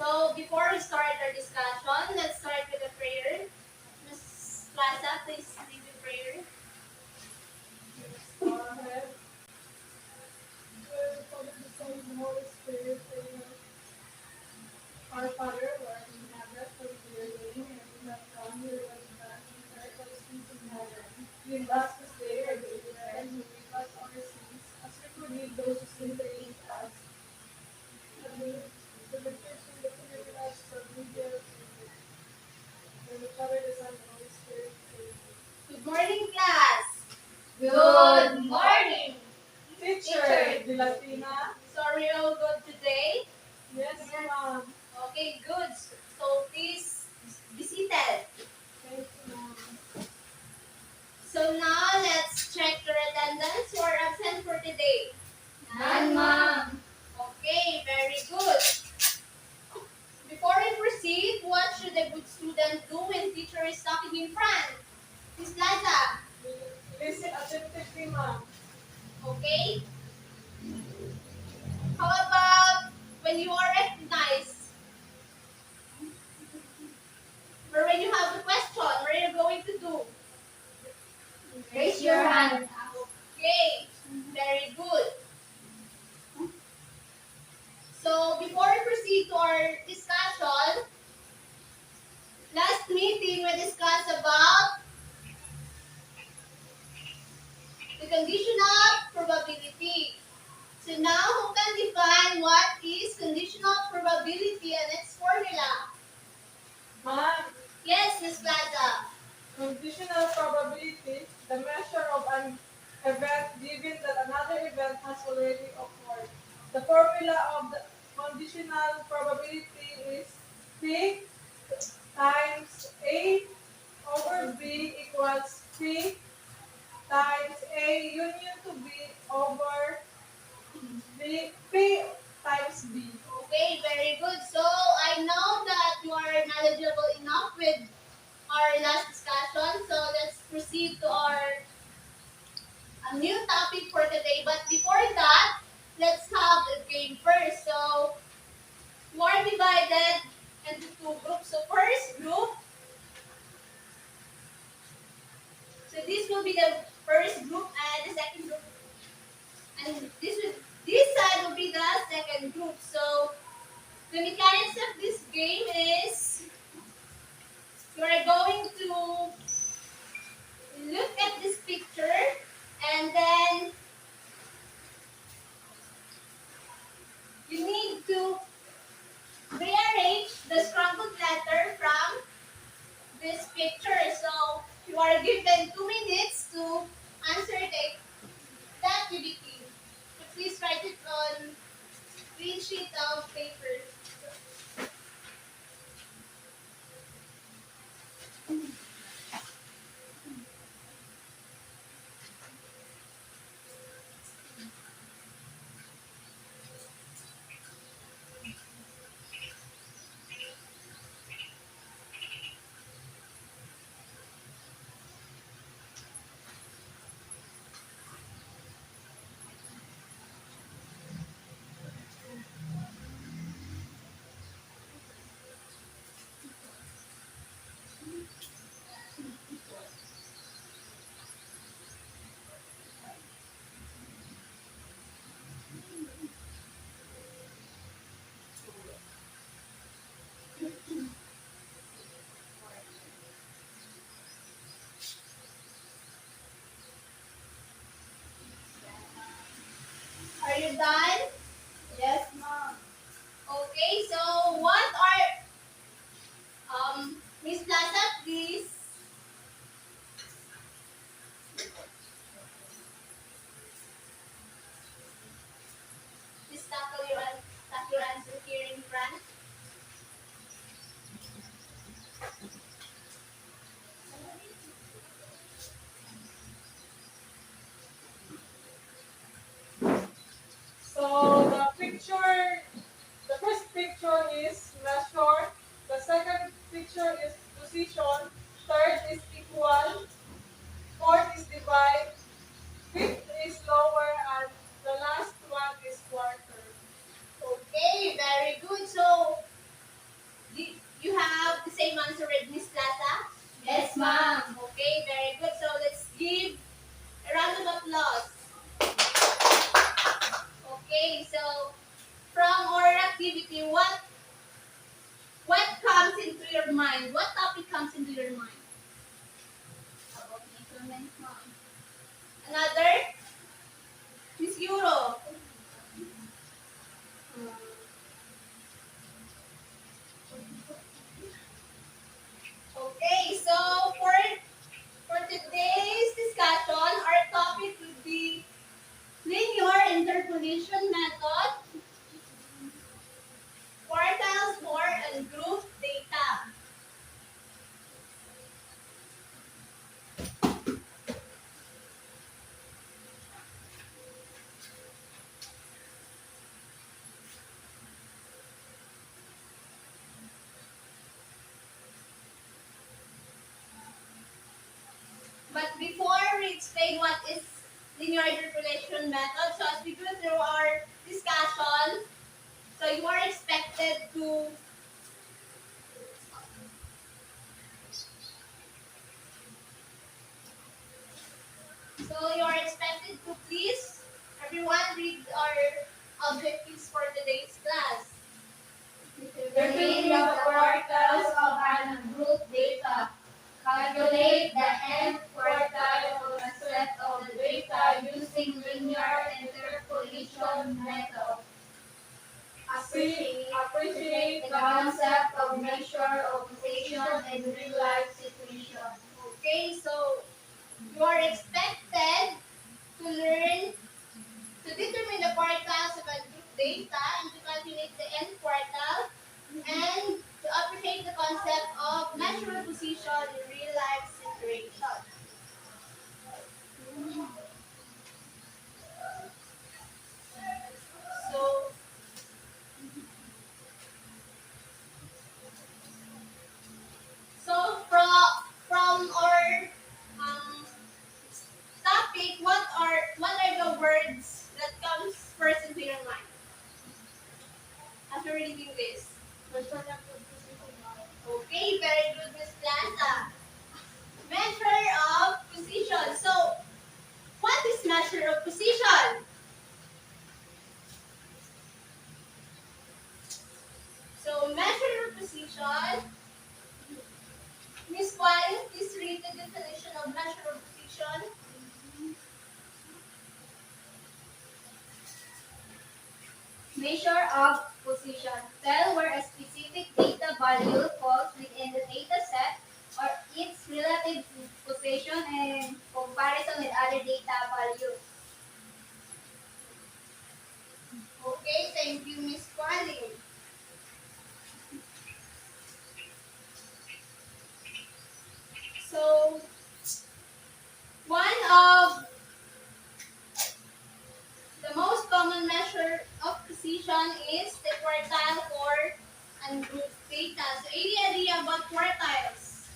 So before we start our discussion, let's start with a prayer. Ms. Plaza, please lead the prayer. Go ahead. Well, Father, the Son, and the Holy Spirit, amen. Our Father, who art in heaven, hallowed be your name, and kingdom come, your will be done, on earth as it is in heaven. Give us this day our daily bread, and forgive us our sins, as we forgive those who sin against us. And lead us not into temptation, but deliver us from evil. Amen. And the Father, the Son, and the Holy Spirit, amen. Good morning, class. Good morning. Teacher, De Latina. So are we all good today? Yes, ma'am. Okay, good. So please be seated. Thank you, ma'am. So now let's check your attendance. You are absent for today. None, ma'am. Okay, very good. Before we proceed, what should a good student do when teacher is talking in front? Ms. Plaza, Listen attentively, ma'am. okay? How about when you are recognized? Or when you have a question, what are you going to do? Raise your hand. Okay, very good. So before we proceed to our discussion, last meeting we discussed about the conditional probability. So now who can define what is conditional probability and its formula? Ma'am, Yes, Ms. Plaza. conditional probability, the measure of an event given that another event has already occurred. The formula of the conditional probability is P times A over B equals P times A union to B over P times B. Okay, very good. So I know that you are knowledgeable enough with our last discussion. So let's proceed to our a new topic for today. But before that, let's have a game first. So you are divided into two groups. So first group, so this will be the first group and the second group. And this side will be the second group. So the mechanics of this game is you are going to look at this picture and then you need to rearrange the scrambled letter from this picture. So you are given 2 minutes to answer the activity. So please write it on green sheet of paper. Are you done? Yes, ma'am. Okay, so what are Miss Plaza, please. Please tackle your answer here in front. So the first picture is measure. The second picture is position. Third is equal. Fourth is divide. Fifth is lower, and the last one is quarter. Okay, very good. So Another? Miss Euro. Okay, so for today's discussion, our topic would be linear interpolation method, quartile score, and group data. But before we explain what is linear interpolation method, so as we go through our discussion, so you are expected to please everyone read our objectives for today's class. Determine the quartiles of an group data. Calculate the nth quartile of a set of the data using linear interpolation method. Appreciate the concept of measure of position in real life situation. Okay, so you are expected to learn to determine the quartiles of a group data and to calculate the nth quartile and to appreciate the concept of measure of position in real life situation. So, from our um, topic, what are the words that comes first into your mind after reading this? Okay, very good, Miss Plaza. Measure of position. So, what is measure of position? So, measure of position. Miss Kwan, please read the definition of measure of position. Measure of position. Tell where a specific data value falls within the data set or its relative position in comparison with other data values. Okay, thank you, Miss Kwali. So, one of the most common measure of precision is the quartile or and group data. So, any idea about quartiles?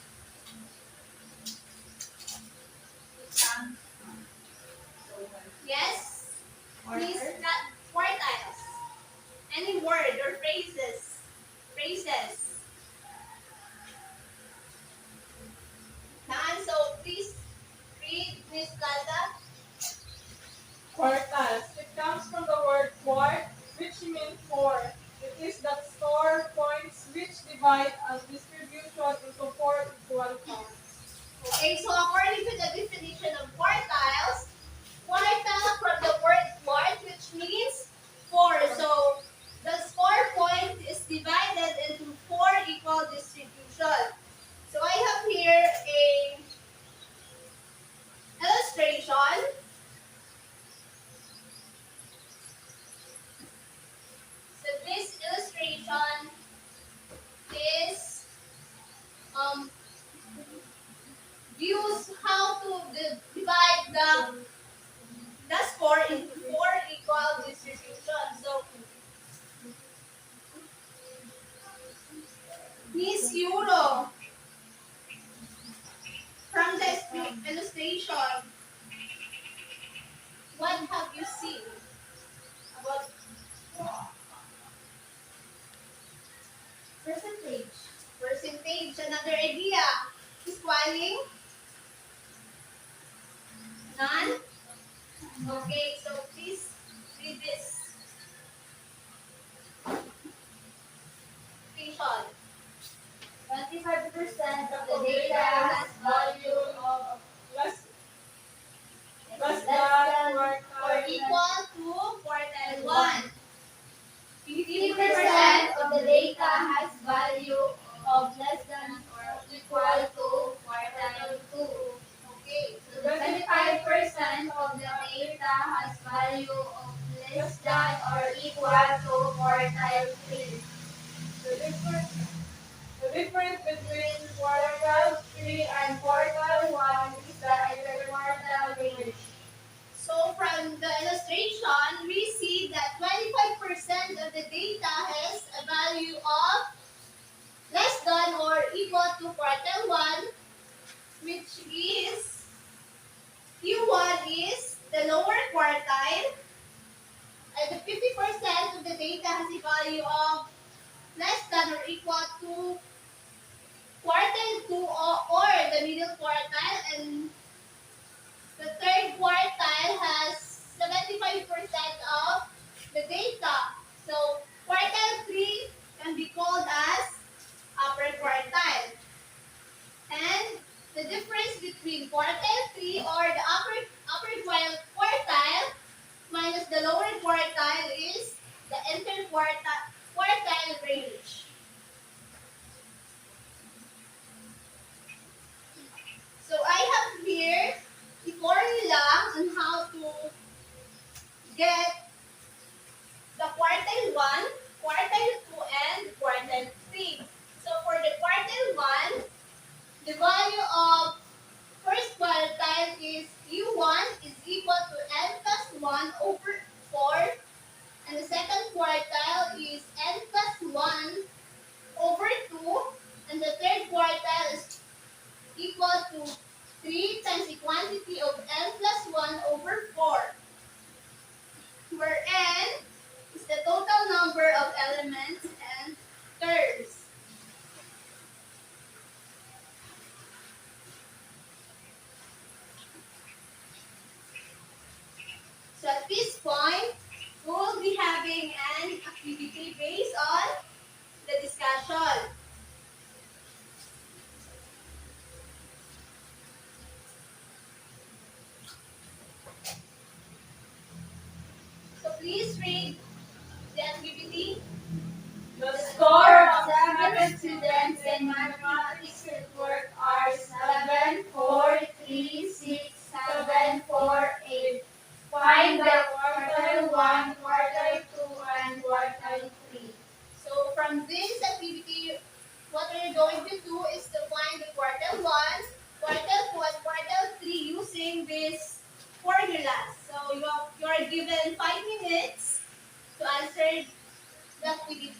Yes? Please, quartiles. Any word or phrases? Phrases. None. So, please read Miss Plaza. Quartiles. It comes from the word quart, which means four. It is the score points which divide a distribution into four equal parts. Okay, so according to the definition of quartiles, quartile from the word quart, which means four. So the score point is divided into four equal distribution. So I have here a illustration. So this illustration is views how to divide the score into four equal distributions. So Miss Euro, from this illustration, what have you seen about Percentage. percentage? Another idea? Miss Qualing? None? Okay, so please read this station. 25% of the data has value less the data has value of less than or equal to quartile 2. Okay. So the 25% of the data has value of less than or equal to quartile 3. The difference, the difference between quartile 3 and quartile 1 is the interquartile range. So from the illustration, we see that 25% of the data has a value of less than or equal to quartile 1, which is Q1 is the lower quartile, and the 50% of the data has a value of less than or equal to quartile 2 or the middle quartile, and the third quartile has 75% of the data. So quartile 3 can be called as upper quartile. And the difference between quartile 3 or the upper quartile minus the lower quartile is the interquartile range. So I have here the formula on how to get the quartile 1, quartile 2, and quartile 3. So for the quartile 1, the value of first quartile is U1 is equal to n plus 1 over 4, and the second quartile is n plus 1 over 2, and the third quartile is equal to 3 times the quantity of n plus 1 over 4, where n is the total number of elements and terms. So at this point, we will be having an activity based on the discussion. So please read the activity. The score of 7 students in mathematics report are 7, 4, 3, 6, 7, 4, 8. Find the quartile 1, quartile 2, and quartile 3. So from this activity, what we're going to do is to find the quartile 1, quartile 2, and quartile 3 using this formulas. So you are given 5 minutes to answer the activity.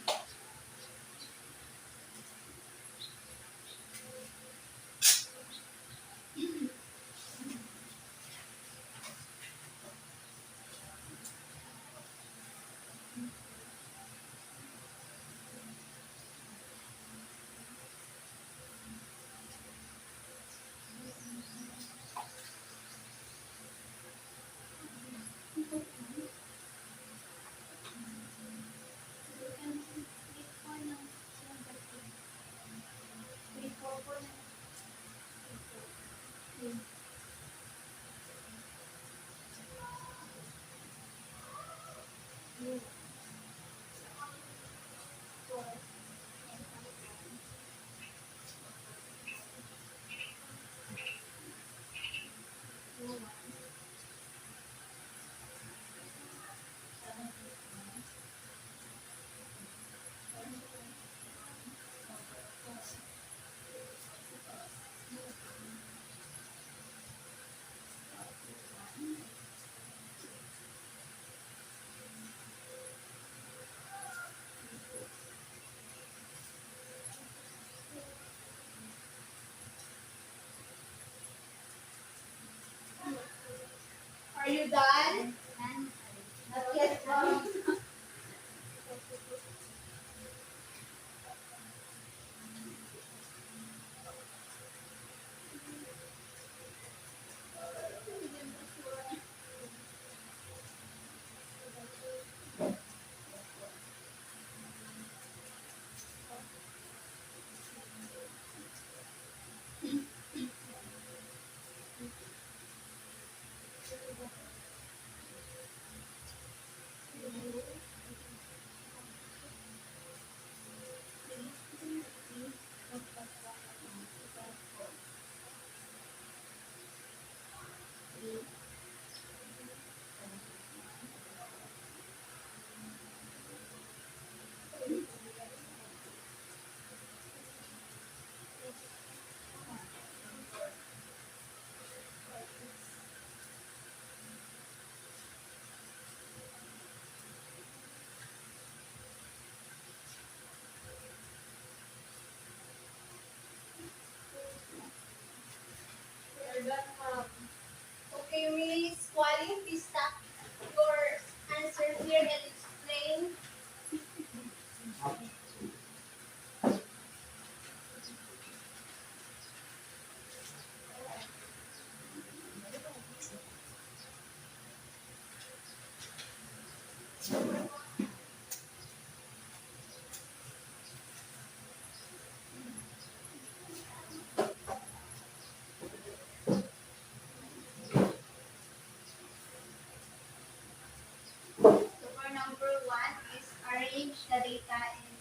the data in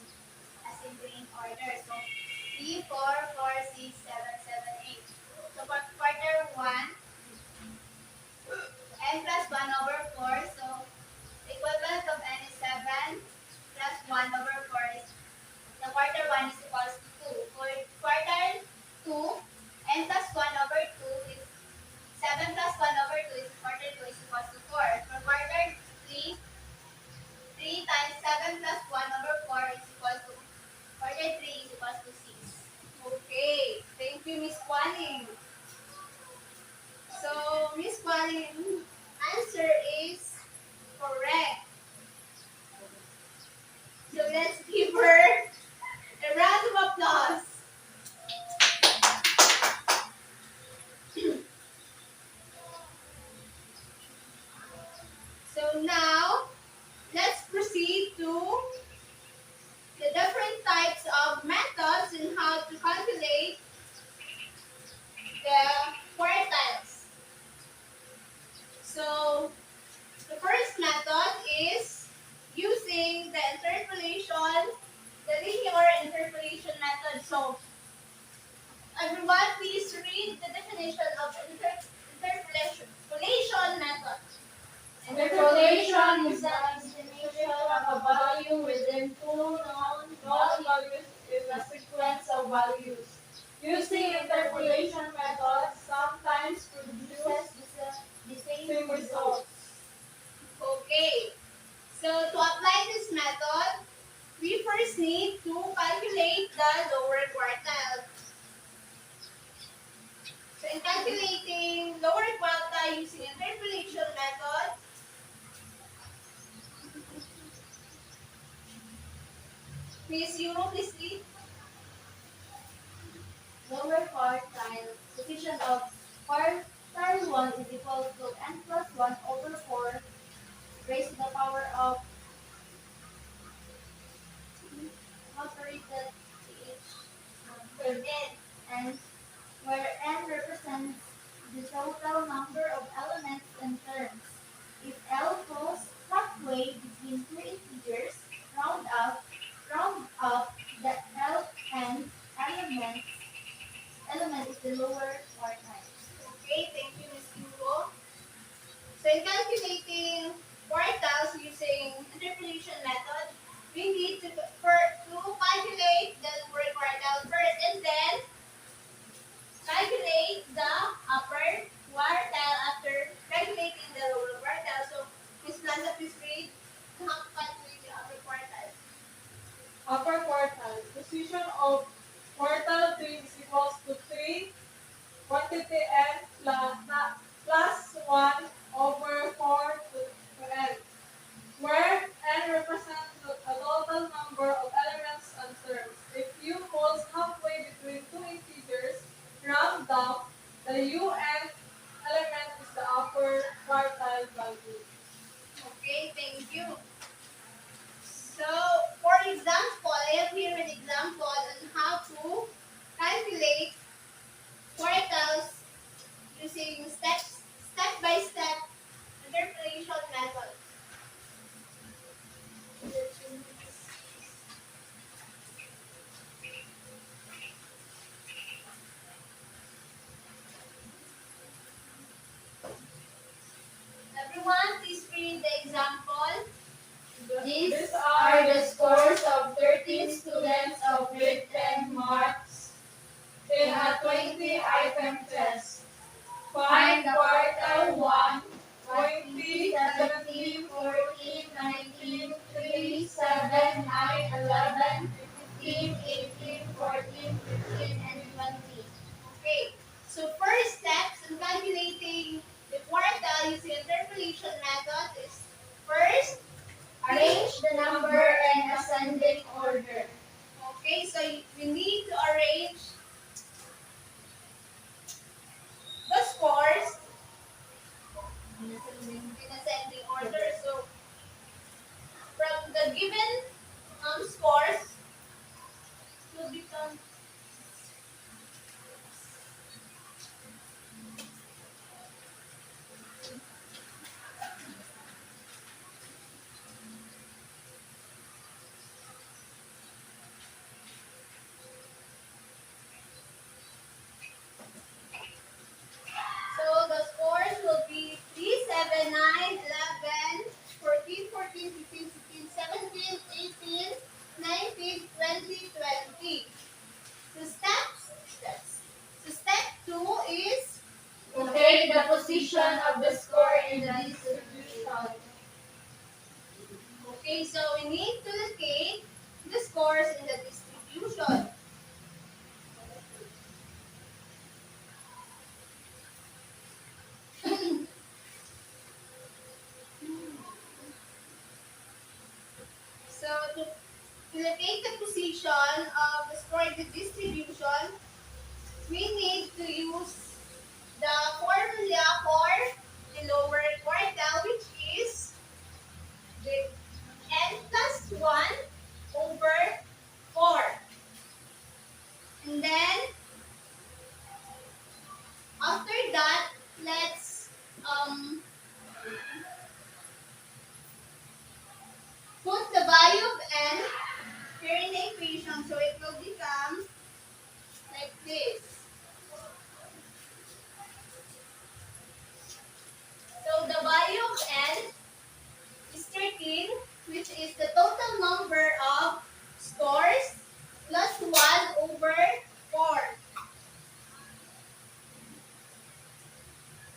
ascending order. So 3, 4, 4, 6, 7, 7, 8. So for quarter 1, n plus 1 over 4. So the equivalent of n is 7 plus 1 over 4 is the quarter 1 is equals to 2. For quarter 2, n plus 1 over 2 is 7 plus 1 over 2 is quarter 2 is equals to 4. For quarter 3, 3 times 7 plus 1 over 4 is equals to quarter 3 is equals to 6. Okay. Thank you, Miss Kwan. So, Miss Kwan, answer is correct. So let's give her a round of applause. So now, let's proceed to the different types of methods in how to calculate the quartiles. So, the first method is using the interpolation, the linear interpolation method. So, everyone, please read the definition of interpolation method. Interpolation is the estimation of a value within two known values in a sequence of values. Using interpolation method sometimes produces the same results. Okay. So to apply this method, we first need to calculate the lower quartile. So in calculating lower quartile using interpolation method, Miss Euro, please read. Lower quartile position of quartile 1 is equal to n plus 1 over 4 raised to the power of operated th and where n represents the total number of elements and terms. If L falls halfway between two integers, round up the Ln element is the lower quartile. Okay, thank you, Miss Euro. So in calculating quartiles using interpolation method, we need to calculate the lower quartile first and then calculate the upper quartile after calculating the lower quartile. So, Miss Plaza, please read how to calculate the upper quartile. Upper quartile. Position of quartile 3 is equals to 3 quantity n plus 1 over 4 to n, where n represents the total number of elements and terms. If u falls halfway between two integers, round down, the un element is the upper quartile value. Okay, thank you. So, for example, I have here an example on how to calculate quartiles using step-by-step interpolation method. Everyone, please read the example. These are the scores of 13 students of grade 10 marks in a 20-item test. Find quartile 1, 20, 17, 14, 19, 3, 7, 9, 11, 15, 18, 14, 15, and 20. Okay, so first steps in calculating the quartile using interpolation method is first, Arrange the number in ascending order. okay, so we need to arrange the scores in ascending order. So from the given scores to become 20. So step 2 is Locate the position of the score in the distribution. okay, so we need to locate the scores in the distribution. So to locate the position of the score in the distribution, we need to use the formula for the lower quartile, which is the n plus 1 over 4. And then, after that, let's put the value of n here in the equation. So it will become like this. So the value of n is 13, which is the total number of scores plus 1 over 4.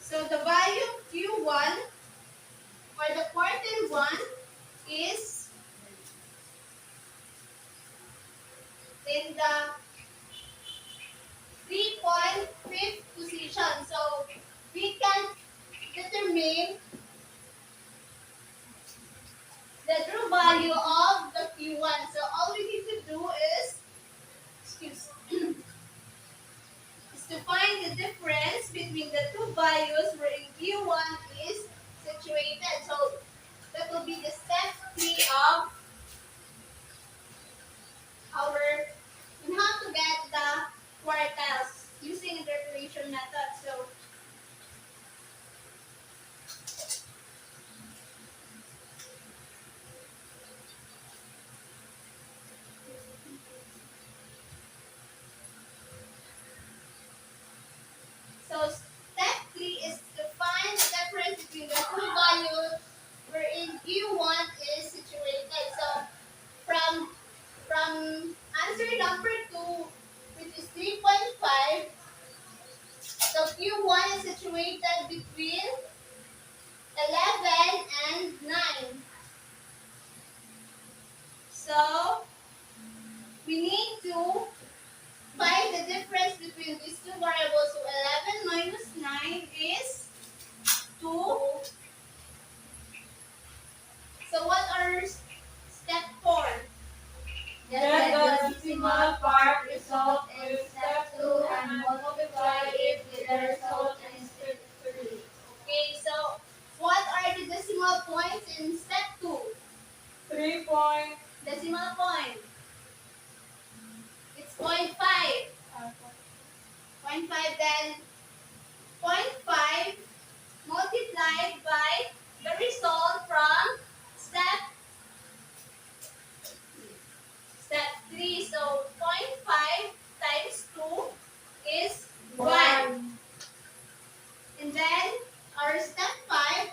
So the value of Q1 or the quartile 1 is in the 3.5th position. So we can determine the true value of the Q1. So all we need to do is, excuse, is to find the difference between the two values wherein Q1 is situated. So that will be the step 3 of our, on how to get the quartiles using interpolation method. So step 3 is to find the difference between the two values wherein Q1 is situated. So from answer number 2, which is 3.5, so Q1 is situated between 11 and 9. So we need to find the difference between these two variables. So 11 minus 9 is 2. So what are step 4? Get the decimal part result in step 2 and multiply it with the result in step 3. Okay, so what are the decimal points in step 2? 3 point. Decimal point. It's 0.5. 0.5, then 0.5 multiplied by the result from step 3. So 0.5 times 2 is 1. And then our step 5,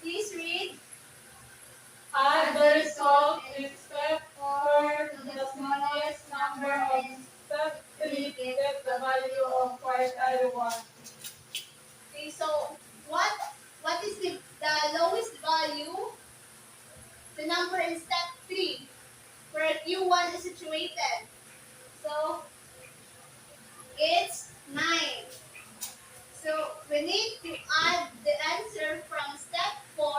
please read. Add the result in step 4 To the smallest number of step 3 to get the value of quartile 1. Okay, so what is the lowest value? The number in step 3, where Q1 is situated. So it's 9. So we need to add the answer from step 4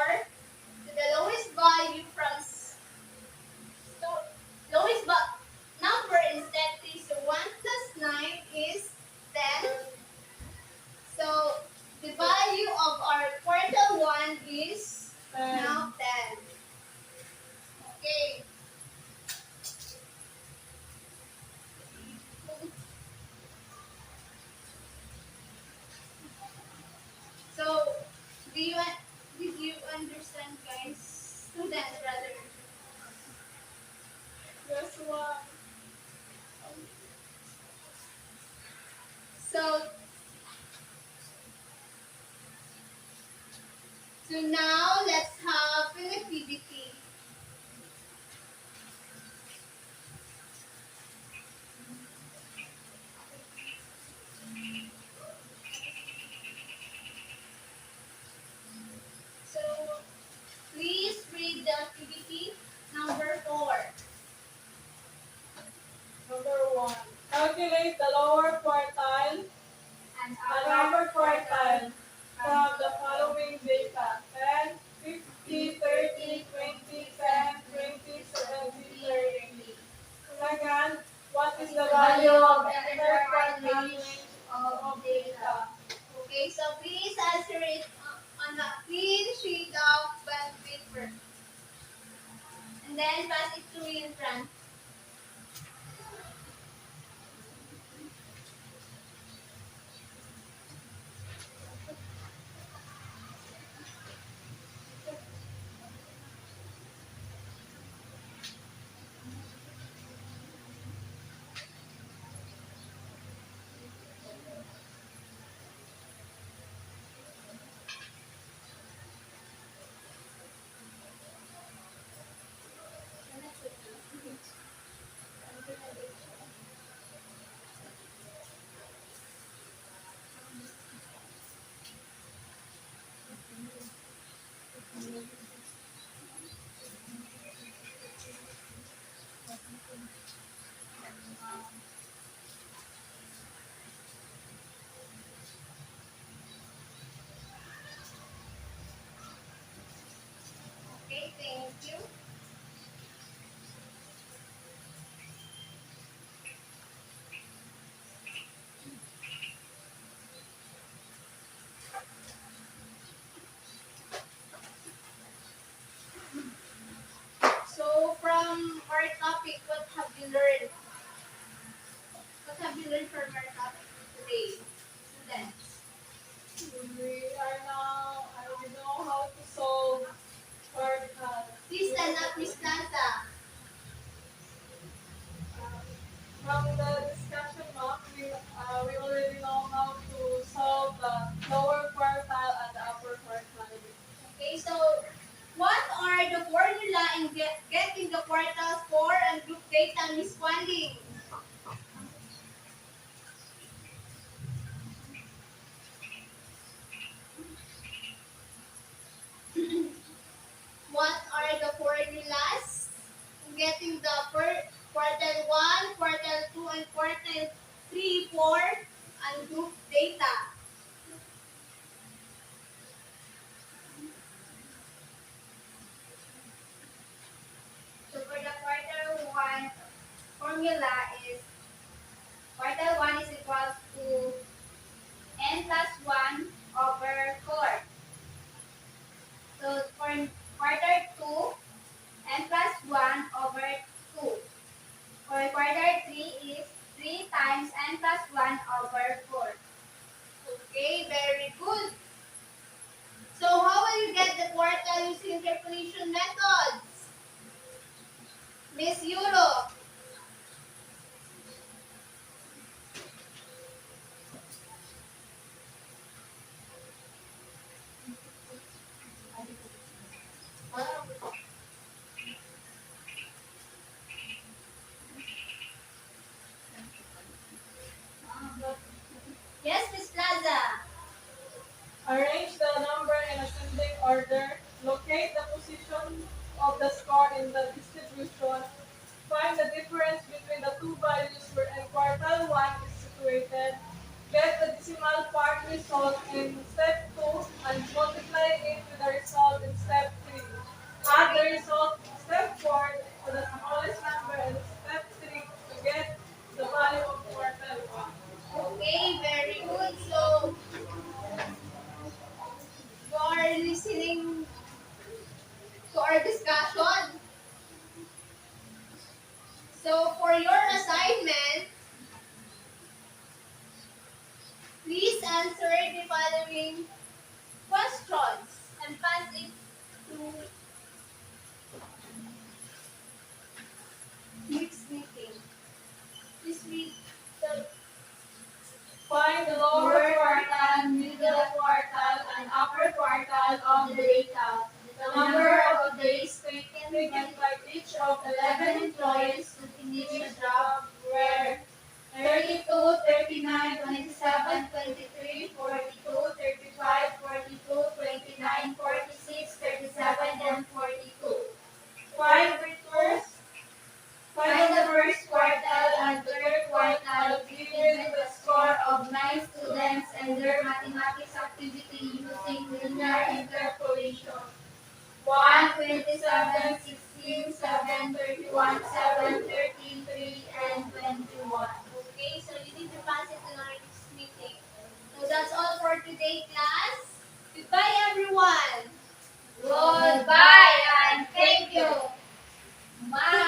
to the lowest value from lowest number in step 3. So 1 plus 9 is 10. So the value of our quartile 1 is now 10. Okay. So did you understand, guys? Students rather. This one. So now let's have an activity. Calculate the lower quartile and and upper upper quartile from the following data: 10, 50, 30, 20, 10, 20, 70, 30. Second, what is the value of the interquartile range of data? Okay, so please answer it on a clean sheet of bond paper. And then pass it to me in front. Okay, thank you. So from our topic, what have you learned? What have you learned from our topic today, students? We know how to solve quartile. Please stand up, Miss Plaza. From the discussion mark, we already know how to solve the lower quartile and the upper quartile. Okay, so what are the formula in getting the quartile score and group data, Miss Wanling? What are the formulas in getting the quartile 1, quartile 2, and quartile 3, 4, and group data? So for the quartile 1 formula is quartile 1 is equals to n plus 1 over 4. So for quartile 2, n plus 1 over 2. For quartile 3 is 3 times n plus 1 over 4. Okay, very good. So how will you get the quartile using interpolation methods? Miss Euro. Yes, Miss Plaza. Arrange the number in ascending order. Locate the position of the score in the distribution. Find the difference between the two values wherein quartile 1 is situated. Get the decimal part result in step 2 and multiply it with the result in step 3. Add the result in step 4 to the smallest number in step 3 to get the value of quartile 1. Okay, very good. So you are listening to our discussion. So for your assignment, please answer the following questions and pass it to next meeting. Please read the Find the lower quartile, middle quartile, and upper quartile of the data. The number of days taken by each of 11 employees to finish the job were 32, 39, 27, 23, 42, 35, 42, 29, 46, 37, and using linear interpolation. 1, 27, 16, 7, 31, 7, 33, and 21. Okay, so you need to pass it in our next meeting. So that's all for today, class. Goodbye, everyone. Goodbye and thank you. Bye.